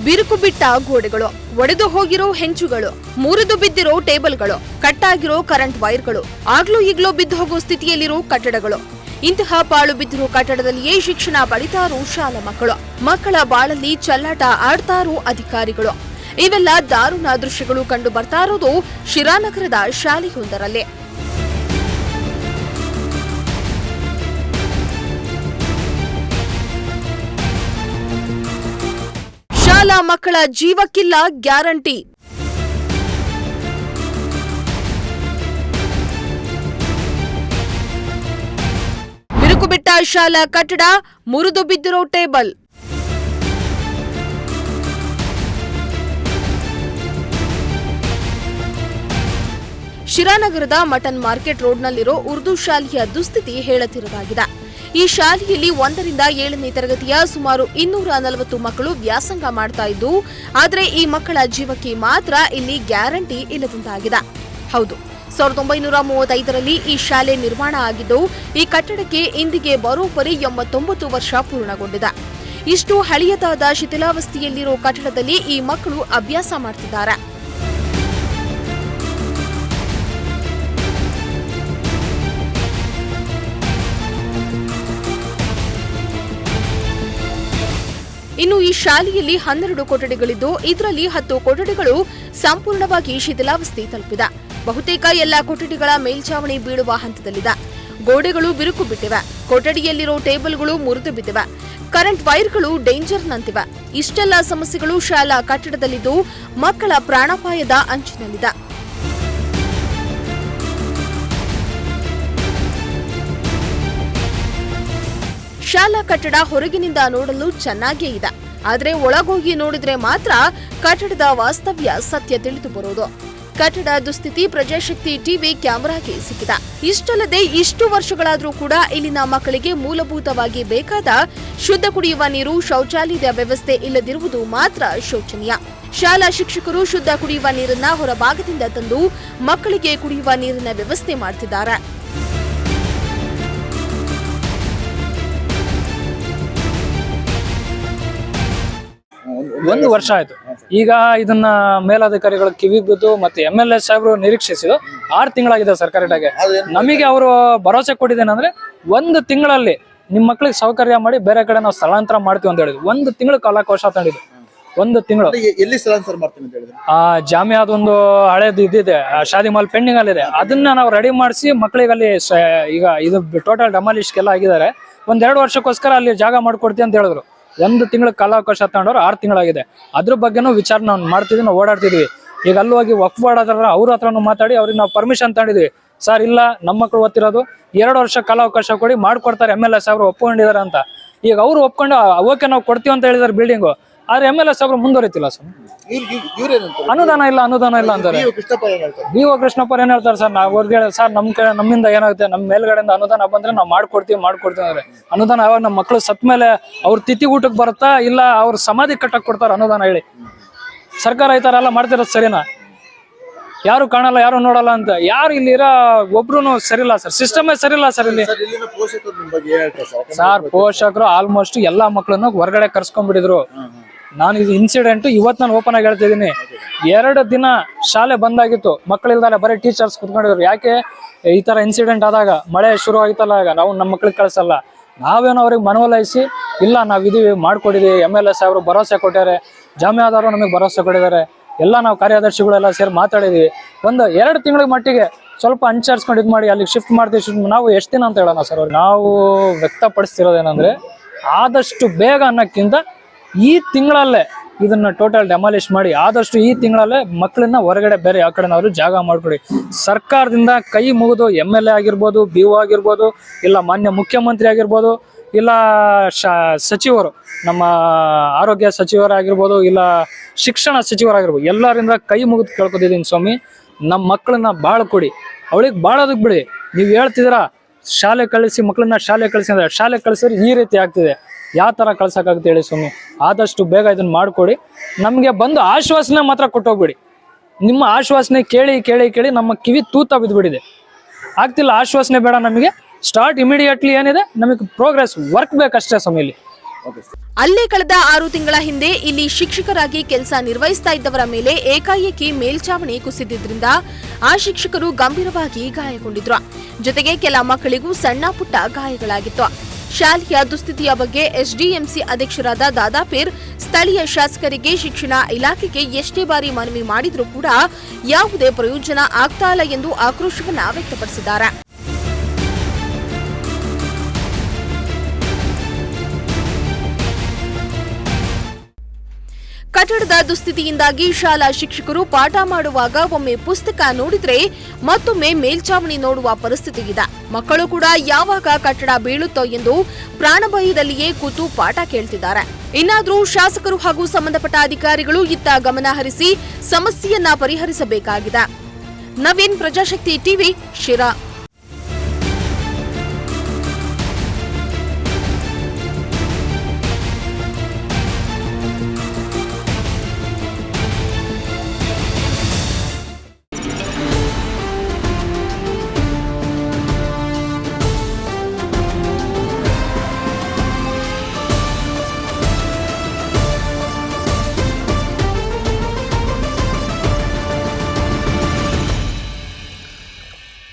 ಬಿರುಕು ಬಿಟ್ಟ ಗೋಡೆಗಳು, ಒಡೆದು ಹೋಗಿರೋ ಹೆಂಚುಗಳು, ಮುರಿದು ಬಿದ್ದಿರೋ ಟೇಬಲ್ಗಳು, ಕಟ್ಟಾಗಿರೋ ಕರೆಂಟ್ ವೈರ್ಗಳು, ಆಗ್ಲೂ ಈಗ್ಲೂ ಬಿದ್ದು ಹೋಗೋ ಸ್ಥಿತಿಯಲ್ಲಿರೋ ಕಟ್ಟಡಗಳು. ಇಂತಹ ಪಾಳು ಬಿದ್ದಿರೋ ಕಟ್ಟಡದಲ್ಲಿಯೇ ಶಿಕ್ಷಣ ಪಡಿತಾರೋ ಶಾಲಾ ಮಕ್ಕಳು. ಮಕ್ಕಳ ಬಾಳಲ್ಲಿ ಚೆಲ್ಲಾಟ ಆಡ್ತಾರೋ ಅಧಿಕಾರಿಗಳು. ಇವೆಲ್ಲ ದಾರುಣ ದೃಶ್ಯಗಳು ಕಂಡು ಬರ್ತಾ ಇರೋದು ಶಿರಾನಗರದ ಶಾಲೆಯೊಂದರಲ್ಲಿ. ಶಾಲಾ ಮಕ್ಕಳ ಜೀವಕ್ಕಿಲ್ಲ ಗ್ಯಾರಂಟಿ. ಬಿರುಕು ಬಿಟ್ಟ ಶಾಲಾ ಕಟ್ಟಡ, ಮುರಿದು ಬಿದ್ದಿರೋ ಟೇಬಲ್. ಶಿರಾನಗರದ ಮಟನ್ ಮಾರ್ಕೆಟ್ ರೋಡ್ನಲ್ಲಿರೋ ಉರ್ದು ಶಾಲೆಯ ದುಸ್ಥಿತಿ ಹೇಳತಿರದಾಗಿದೆ. ಈ ಶಾಲೆಯಲ್ಲಿ 1 ರಿಂದ 7ನೇ ತರಗತಿಯ ಸುಮಾರು 240 ಮಕ್ಕಳು ವ್ಯಾಸಂಗ ಮಾಡ್ತಾ ಇದ್ದು, ಆದರೆ ಈ ಮಕ್ಕಳ ಜೀವಕ್ಕೆ ಮಾತ್ರ ಇಲ್ಲಿ ಗ್ಯಾರಂಟಿ ಇಲ್ಲದಂತಾಗಿದೆ. ಹೌದು, 1935ರಲ್ಲಿ ಈ ಶಾಲೆ ನಿರ್ಮಾಣ ಆಗಿದ್ದು, ಈ ಕಟ್ಟಡಕ್ಕೆ ಇಂದಿಗೆ ಬರೋಬ್ಬರಿ 89 ವರ್ಷ ಪೂರ್ಣಗೊಂಡಿದೆ. ಇಷ್ಟು ಹಳೆಯದಾದ ಶಿಥಿಲಾವಸ್ಥೆಯಲ್ಲಿರೋ ಕಟ್ಟಡದಲ್ಲಿ ಈ ಮಕ್ಕಳು ಅಭ್ಯಾಸ ಮಾಡ್ತಿದ್ದಾರೆ. ಇನ್ನು ಈ ಶಾಲೆಯಲ್ಲಿ 12 ಕೊಠಡಿಗಳಿದ್ದು, ಇದರಲ್ಲಿ 10 ಕೊಠಡಿಗಳು ಸಂಪೂರ್ಣವಾಗಿ ಶಿಥಿಲಾವಸ್ಥೆ ತಲುಪಿದೆ. ಬಹುತೇಕ ಎಲ್ಲಾ ಕೊಠಡಿಗಳ ಮೇಲ್ಛಾವಣಿ ಬೀಳುವ ಹಂತದಲ್ಲಿದೆ. ಗೋಡೆಗಳು ಬಿರುಕು ಬಿಟ್ಟಿವೆ. ಕೊಠಡಿಯಲ್ಲಿರೋ ಟೇಬಲ್ಗಳು ಮುರಿದು ಬಿದ್ದಿವೆ. ಕರೆಂಟ್ ವೈರ್ಗಳು ಡೇಂಜರ್ನಂತಿವೆ. ಇಷ್ಟೆಲ್ಲ ಸಮಸ್ಯೆಗಳು ಶಾಲಾ ಕಟ್ಟಡದಲ್ಲಿದ್ದು, ಮಕ್ಕಳ ಪ್ರಾಣಾಪಾಯದ ಅಂಚಿನಲ್ಲಿದೆ. ಶಾಲಾ ಕಟ್ಟಡ ಹೊರಗಿನಿಂದ ನೋಡಲು ಚೆನ್ನಾಗೇ ಇದೆ, ಆದರೆ ಒಳಗೋಗಿ ನೋಡಿದ್ರೆ ಮಾತ್ರ ಕಟ್ಟಡದ ವಾಸ್ತವ್ಯ ಸತ್ಯ ತಿಳಿದು ಬರೋದು. ಕಟ್ಟಡ ದುಸ್ಥಿತಿ ಪ್ರಜಾಶಕ್ತಿ ಟಿವಿ ಕ್ಯಾಮೆರಾಗೆ ಸಿಕ್ಕಿದೆ. ಇಷ್ಟಲ್ಲದೆ ಇಷ್ಟು ವರ್ಷಗಳಾದರೂ ಕೂಡ ಇಲ್ಲಿನ ಮಕ್ಕಳಿಗೆ ಮೂಲಭೂತವಾಗಿ ಬೇಕಾದ ಶುದ್ಧ ಕುಡಿಯುವ ನೀರು, ಶೌಚಾಲಯದ ವ್ಯವಸ್ಥೆ ಇಲ್ಲದಿರುವುದು ಮಾತ್ರ ಶೋಚನೀಯ. ಶಾಲಾ ಶಿಕ್ಷಕರು ಶುದ್ಧ ಕುಡಿಯುವ ನೀರನ್ನ ಹೊರಭಾಗದಿಂದ ತಂದು ಮಕ್ಕಳಿಗೆ ಕುಡಿಯುವ ನೀರಿನ ವ್ಯವಸ್ಥೆ ಮಾಡ್ತಿದ್ದಾರೆ. ಒಂದು ವರ್ಷ ಆಯ್ತು. ಈಗ ಇದನ್ನ ಮೇಲಾಧಿಕಾರಿಗಳ ಕಿವಿ ಬಿದ್ದು ಮತ್ತೆ MLA ಸಾಹೇಬರು ನಿರೀಕ್ಷಿಸಿದ್ದು 6 ತಿಂಗಳಾಗಿದೆ ಸರ್. ಕರೆಕ್ಟಾಗಿ ನಮಗೆ ಅವರು ಭರವಸೆ ಕೊಟ್ಟಿದ್ದೇನೆಂದ್ರೆ 1 ತಿಂಗಳಲ್ಲಿ ನಿಮ್ಮ ಮಕ್ಕಳಿಗೆ ಸೌಕರ್ಯ ಮಾಡಿ ಬೇರೆ ಕಡೆ ನಾವು ಸ್ಥಳಾಂತರ ಮಾಡ್ತೀವಿ ಅಂತ ಹೇಳಿದ್ವಿ. 1 ತಿಂಗಳು ಕಾಲಾವಕಾಶ ತಂದಿದ್ದು. 1 ತಿಂಗಳು ಎಲ್ಲಿ ಸ್ಥಳಾಂತರ ಮಾಡ್ತೀವಿ ಅಂತ ಹೇಳಿದ್ರು. ಜಾಮಿಯಾದೊಂದು ಹಳೇದು ಇದ್ದಿದೆ, ಶಾದಿ ಮಾಲ್ ಪೆಂಡಿಂಗ್ ಅಲ್ಲಿದೆ. ಅದನ್ನ ನಾವು ರೆಡಿ ಮಾಡಿಸಿ ಮಕ್ಕಳಿಗೆ ಅಲ್ಲಿ ಈಗ ಇದು ಟೋಟಲ್ ಡೆಮಾಲಿಷ್ಗೆಲ್ಲ ಆಗಿದ್ದಾರೆ. 1-2 ವರ್ಷಕ್ಕೋಸ್ಕರ ಅಲ್ಲಿ ಜಾಗ ಮಾಡ್ಕೊಡ್ತೀವಿ ಅಂತ ಹೇಳಿದ್ರು. 1 ತಿಂಗಳ ಕಾಲಾವಕಾಶ ತಗೊಂಡವ್ರು 6 ತಿಂಗಳಾಗಿದೆ. ಅದ್ರ ಬಗ್ಗೆನೂ ವಿಚಾರ ನಾವು ಮಾಡ್ತಿದ್ವಿ, ನಾವು ಓಡಾಡ್ತಿದ್ವಿ. ಈಗ ಅಲ್ಲಿ ಹೋಗಿ ವಕ್ಫ್ ಬೋರ್ಡ್ ಅವ್ರ ಹತ್ರನೂ ಮಾತಾಡಿ ಅವ್ರಿಗೆ ನಾವು ಪರ್ಮಿಷನ್ ತಗೊಂಡಿದ್ವಿ. ಸರ್ ಇಲ್ಲ, ನಮ್ಮ ಮಕ್ಕಳು ಓದ್ತಿರೋದು 2 ವರ್ಷ ಕಾಲಾವಕಾಶ ಕೊಡಿ, ಮಾಡ್ಕೊಡ್ತಾರೆ MLA ಸಾಹೇಬ್ರು ಒಪ್ಕೊಂಡಿದ್ದಾರೆ ಅಂತ. ಈಗ ಅವ್ರು ಒಪ್ಕೊಂಡು ಓಕೆ ನಾವು ಕೊಡ್ತೀವಿ ಅಂತ ಹೇಳಿದಾರೆ ಬಿಲ್ಡಿಂಗು. ಆದ್ರೆ MLA ಸಾಹೇಬ್ರು ಮುಂದುವರಿತಿಲ್ಲ ಸರ್. ಅನುದಾನ ಇಲ್ಲ ಅಂತಾರೆ. BO ಕೃಷ್ಣಪ್ಪ ಏನ್ ಹೇಳ್ತಾರೆ ಸರ್, ನಾವು ಅವ್ರಿಗೆ ಸರ್ ನಮ್ಮಿಂದ ಏನಾಗುತ್ತೆ, ನಮ್ಮ ಮೇಲ್ಗಡೆಯಿಂದ ಅನುದಾನ ಬಂದ್ರೆ ನಾವು ಮಾಡ್ಕೊಡ್ತೀವಿ ಅಂದ್ರೆ ಅನುದಾನ ಯಾವಾಗ ನಮ್ಮ ಮಕ್ಕಳು ಸತ್ ಮೇಲೆ ಅವ್ರ ತಿಥಿ ಊಟಕ್ಕೆ ಬರುತ್ತಾ, ಇಲ್ಲ ಅವ್ರ ಸಮಾಧಿ ಕಟ್ಟಕ್ ಕೊಡ್ತಾರ ಅನುದಾನ ಹೇಳಿ? ಸರ್ಕಾರ ಈ ತರ ಎಲ್ಲ ಮಾಡ್ತಿರೋದು ಸರಿನಾ? ಯಾರು ಕಾಣಲ್ಲ, ಯಾರು ನೋಡಲ್ಲ ಅಂತ. ಯಾರು ಇಲ್ಲಿರೋ ಒಬ್ರು ಸರಿಲ್ಲ ಸರ್, ಸಿಸ್ಟಮೇ ಸರಿಲ್ಲ ಸರ್. ಇಲ್ಲಿ ಸರ್ ಪೋಷಕರು ಆಲ್ಮೋಸ್ಟ್ ಎಲ್ಲಾ ಮಕ್ಕಳನ್ನು ಹೊರಗಡೆ ಕರ್ಸ್ಕೊಂಡ್ಬಿಟ್ಟಿದ್ರು. ನಾನು ಇದು ಇನ್ಸಿಡೆಂಟ್ ಇವತ್ತು ನಾನು ಓಪನ್ ಆಗಿ ಹೇಳ್ತಿದ್ದೀನಿ. 2 ದಿನ ಶಾಲೆ ಬಂದಾಗಿತ್ತು, ಮಕ್ಕಳಿಲ್ದಾರೆ ಬರೀ ಟೀಚರ್ಸ್ ಕುತ್ಕೊಂಡಿದ್ರು. ಯಾಕೆ ಈ ತರ ಇನ್ಸಿಡೆಂಟ್ ಆದಾಗ, ಮಳೆ ಶುರು ಆಗಿತ್ತಲ್ಲ, ಆಗ ನಾವು ನಮ್ಮ ಮಕ್ಳಿಗೆ ಕಳ್ಸಲ್ಲ. ನಾವೇನೋ ಅವ್ರಿಗೆ ಮನವೊಲಿಸಿ ಇಲ್ಲ ನಾವು ಇದೀವಿ ಮಾಡ್ಕೊಡಿದೀವಿ, MLA ಸಾಹೇಬ್ರು ಭರವಸೆ ಕೊಟ್ಟಾರೆ, ಜಾಮಿಯಾದವರು ನಮಗೆ ಭರವಸೆ ಕೊಟ್ಟಿದ್ದಾರೆ, ಎಲ್ಲ ನಾವು ಕಾರ್ಯದರ್ಶಿಗಳೆಲ್ಲ ಸೇರಿ ಮಾತಾಡಿದೀವಿ. 1-2 ತಿಂಗಳ ಮಟ್ಟಿಗೆ ಸ್ವಲ್ಪ ಅನುಸರಿಸ್ಕೊಂಡು ಇದು ಮಾಡಿ ಅಲ್ಲಿಗೆ ಶಿಫ್ಟ್ ಮಾಡ್ತೀವಿ. ನಾವು ಎಷ್ಟು ದಿನ ಅಂತ ಹೇಳೋಣ ಸರ್? ನಾವು ವ್ಯಕ್ತಪಡಿಸ್ತಿರೋದೇನಂದ್ರೆ, ಆದಷ್ಟು ಬೇಗ ಅನ್ನೋಕ್ಕಿಂತ ಈ ತಿಂಗಳಲ್ಲೇ ಇದನ್ನ ಟೋಟಲ್ ಡೆಮಾಲಿಷ್ ಮಾಡಿ ಆದಷ್ಟು ಈ ತಿಂಗಳಲ್ಲೇ ಮಕ್ಕಳನ್ನ ಹೊರಗಡೆ ಬೇರೆ ಯಾವ ಕಡೆನಾದ್ರು ಜಾಗ ಮಾಡ್ಕೊಡಿ. ಸರ್ಕಾರದಿಂದ ಕೈ ಮುಗಿದು MLA ಆಗಿರ್ಬೋದು, BO ಆಗಿರ್ಬೋದು, ಇಲ್ಲ ಮಾನ್ಯ ಮುಖ್ಯಮಂತ್ರಿ ಆಗಿರ್ಬೋದು, ಇಲ್ಲ ಸಚಿವರು, ನಮ್ಮ ಆರೋಗ್ಯ ಸಚಿವರಾಗಿರ್ಬೋದು, ಇಲ್ಲ ಶಿಕ್ಷಣ ಸಚಿವರಾಗಿರ್ಬೋದು, ಎಲ್ಲರಿಂದ ಕೈ ಮುಗಿದು ಕೇಳ್ಕೊತಿದ್ದೀನಿ ಸ್ವಾಮಿ, ನಮ್ಮ ಮಕ್ಕಳನ್ನ ಬಾಳ ಕೊಡಿ. ಅವಳಿಗೆ ಬಾಳೋದಕ್ಕೆ ಬಿಡಿ. ನೀವು ಹೇಳ್ತಿದ್ದೀರಾ ಶಾಲೆ ಕಳಿಸಿ ಮಕ್ಕಳನ್ನ ಶಾಲೆ ಕಳಿಸಿ ಅಂದ್ರೆ, ಶಾಲೆ ಕಳಿಸಿದ್ರೆ ಈ ರೀತಿ ಆಗ್ತಿದೆ. ಯಾವ ತರ ಕಳ್ಸಕ್ಕಾಗುತ್ತೆ ಹೇಳಿ ಸ್ವಾಮಿ? ಆದಷ್ಟು ಬೇಗ ಇದನ್ನ ಮಾಡ್ಕೊಡಿ. ನಮ್ಗೆ ಬಂದು ಆಶ್ವಾಸನೆ ಮಾತ್ರ ಕೊಟ್ಟೋಗ್ಬಿಡಿ. ನಿಮ್ಮ ಆಶ್ವಾಸನೆ ಕೇಳಿ ಕೇಳಿ ಕೇಳಿ ನಮ್ಮ ಕಿವಿ ತೂತ ಬಿದ್ದುಬಿಟ್ಟಿದೆ. ಆಗ್ತಿಲ್ಲ, ಆಶ್ವಾಸನೆ ಬೇಡ ನಮಗೆ. ಸ್ಟಾರ್ಟ್ ಇಮಿಡಿಯೇಟ್ಲಿ ಏನಿದೆ ನಮಗೆ ಪ್ರೋಗ್ರೆಸ್ ವರ್ಕ್ ಬೇಕಷ್ಟೇ ಸ್ವಾಮಿ. ಇಲ್ಲಿ ಓಕೆ ಸರ್. ಅಲ್ಲೇ ಕಳೆದ 6 ತಿಂಗಳ ಹಿಂದೆ ಇಲ್ಲಿ ಶಿಕ್ಷಕರಾಗಿ ಕೆಲಸ ನಿರ್ವಹಿಸ್ತಾ ಇದ್ದವರ ಮೇಲೆ ಏಕಾಏಕಿ ಮೇಲ್ಛಾವಣಿ ಕುಸಿದಿದ್ರಿಂದ ಆ ಶಿಕ್ಷಕರು ಗಂಭೀರವಾಗಿ ಗಾಯಗೊಂಡಿದ್ರು. ಜೊತೆಗೆ ಕೆಲ ಮಕ್ಕಳಿಗೂ ಸಣ್ಣ ಪುಟ್ಟ ಗಾಯಗಳಾಗಿತ್ತು. ಶಾಲೆಯ ದುಸ್ಥಿತಿಯ ಬಗ್ಗೆ ಎಸ್ಡಿಎಂಸಿ ಅಧ್ಯಕ್ಷರಾದ ದಾದಾಪೀರ್ ಸ್ಥಳೀಯ ಶಾಸಕರಿಗೆ, ಶಿಕ್ಷಣ ಇಲಾಖೆಗೆ ಎಷ್ಟೇ ಬಾರಿ ಮನವಿ ಮಾಡಿದ್ರೂ ಕೂಡ ಯಾವುದೇ ಪ್ರಯೋಜನ ಆಗ್ತಾ ಇಲ್ಲ ಎಂದು ಆಕ್ರೋಶವನ್ನ ವ್ಯಕ್ತಪಡಿಸಿದ್ದಾರೆ. ಕಟ್ಟಡದ ದುಸ್ಥಿತಿಯಿಂದಾಗಿ ಶಾಲಾ ಶಿಕ್ಷಕರು ಪಾಠ ಮಾಡುವಾಗ ಒಮ್ಮೆ ಪುಸ್ತಕ ನೋಡಿದ್ರೆ ಮತ್ತೊಮ್ಮೆ ಮೇಲ್ಛಾವಣಿ ನೋಡುವ ಪರಿಸ್ಥಿತಿ ಇದೆ. ಮಕ್ಕಳು ಕೂಡ ಯಾವಾಗ ಕಟ್ಟಡ ಬೀಳುತ್ತೋ ಎಂದು ಪ್ರಾಣಭಯದಲ್ಲಿಯೇ ಕೂತು ಪಾಠ ಕೇಳ್ತಿದ್ದಾರೆ. ಇನ್ನಾದ್ರೂ ಶಾಸಕರು ಹಾಗೂ ಸಂಬಂಧಪಟ್ಟ ಅಧಿಕಾರಿಗಳು ಇತ್ತ ಗಮನ ಹರಿಸಿ ಸಮಸ್ಯೆಯನ್ನ ಪರಿಹರಿಸಬೇಕಾಗಿದೆ. ನವೀನ್, ಪ್ರಜಾಶಕ್ತಿ ಟಿವಿ, ಶಿರಾ.